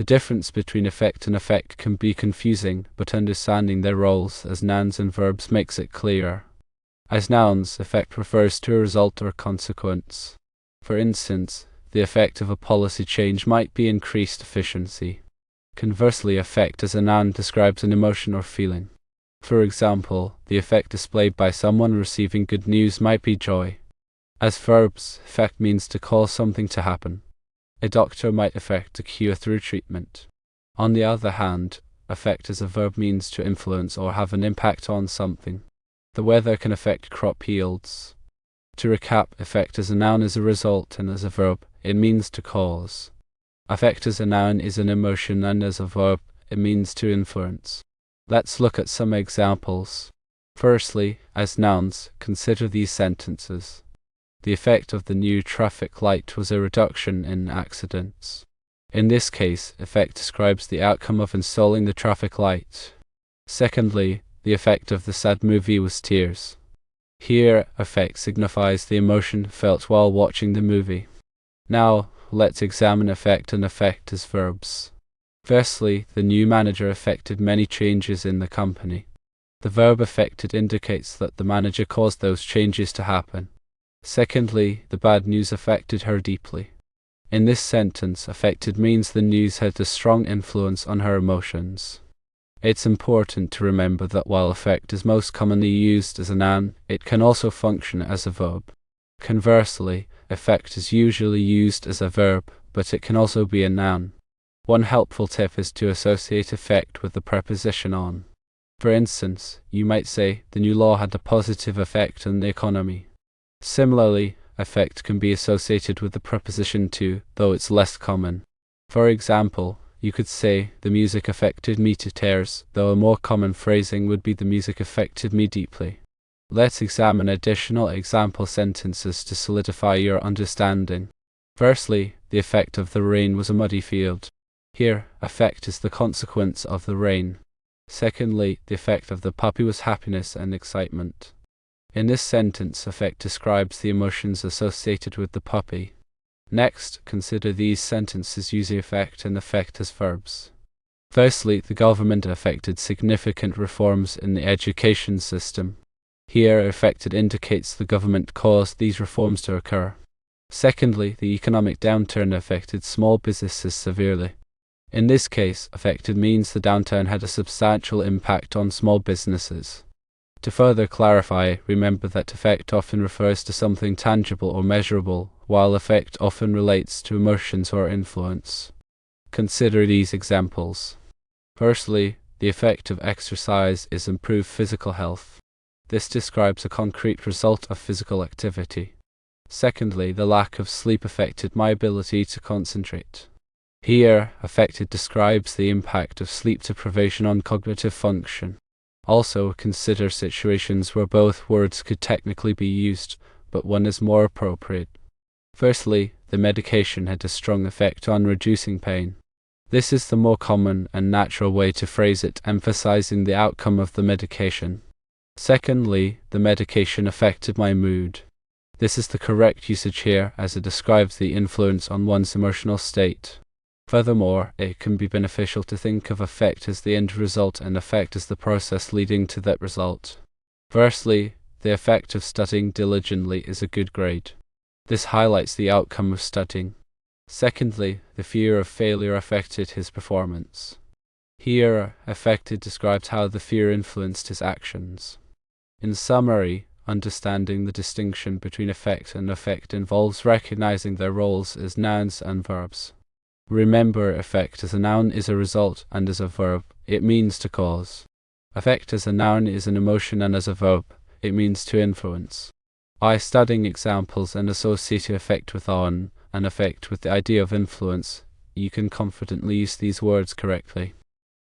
difference between effect and effect can be confusing, but understanding their roles as nouns and verbs makes it clearer. As nouns, effect refers to a result or consequence. For instance, the effect of a policy change might be increased efficiency. Conversely, effect as a noun describes an emotion or feeling. For example, the effect displayed by someone receiving good news might be joy. As verbs, effect means to cause something to happen. A doctor might effect a cure through treatment. On the other hand, effect as a verb means to influence or have an impact on something. The weather can affect crop yields. To recap, effect as a noun is a result, and as a verb, it means to cause. Effect as a noun is an emotion, and as a verb, it means to influence. Let's look at some examples. Firstly, as nouns, consider these sentences. The effect of the new traffic light was a reduction in accidents. In this case, effect describes the outcome of installing the traffic light. Secondly, the effect of the sad movie was tears. Here, effect signifies the emotion felt while watching the movie. Now, let's examine effect and effect as verbs. Firstly, the new manager effected many changes in the company. The verb affected indicates that the manager caused those changes to happen. Secondly, the bad news affected her deeply. In this sentence, affected means the news had a strong influence on her emotions. It's important to remember that while affect is most commonly used as a noun, it can also function as a verb. Conversely, affect is usually used as a verb, but it can also be a noun. One helpful tip is to associate effect with the preposition on. For instance, you might say, the new law had a positive effect on the economy. Similarly, effect can be associated with the preposition to, though it's less common. For example, you could say, the music affected me to tears, though a more common phrasing would be the music affected me deeply. Let's examine additional example sentences to solidify your understanding. Firstly, the effect of the rain was a muddy field. Here, effect is the consequence of the rain. Secondly, the effect of the puppy was happiness and excitement. In this sentence, effect describes the emotions associated with the puppy. Next, consider these sentences using effect and effect as verbs. Firstly, the government effected significant reforms in the education system. Here, affected indicates the government caused these reforms to occur. Secondly, the economic downturn affected small businesses severely. In this case, affected means the downturn had a substantial impact on small businesses. To further clarify, remember that effect often refers to something tangible or measurable, while effect often relates to emotions or influence. Consider these examples. Firstly, the effect of exercise is improved physical health. This describes a concrete result of physical activity. Secondly, the lack of sleep affected my ability to concentrate. Here, affected describes the impact of sleep deprivation on cognitive function. Also, consider situations where both words could technically be used, but one is more appropriate. Firstly, the medication had a strong effect on reducing pain. This is the more common and natural way to phrase it, emphasizing the outcome of the medication. Secondly, the medication affected my mood. This is the correct usage here, as it describes the influence on one's emotional state. Furthermore, it can be beneficial to think of effect as the end result and effect as the process leading to that result. Firstly, the effect of studying diligently is a good grade. This highlights the outcome of studying. Secondly, the fear of failure affected his performance. Here, affected describes how the fear influenced his actions. In summary, understanding the distinction between effect and effect involves recognizing their roles as nouns and verbs. Remember, effect as a noun is a result, and as a verb, it means to cause. Effect as a noun is an emotion, and as a verb, it means to influence. By studying examples and associating effect with on and effect with the idea of influence, you can confidently use these words correctly.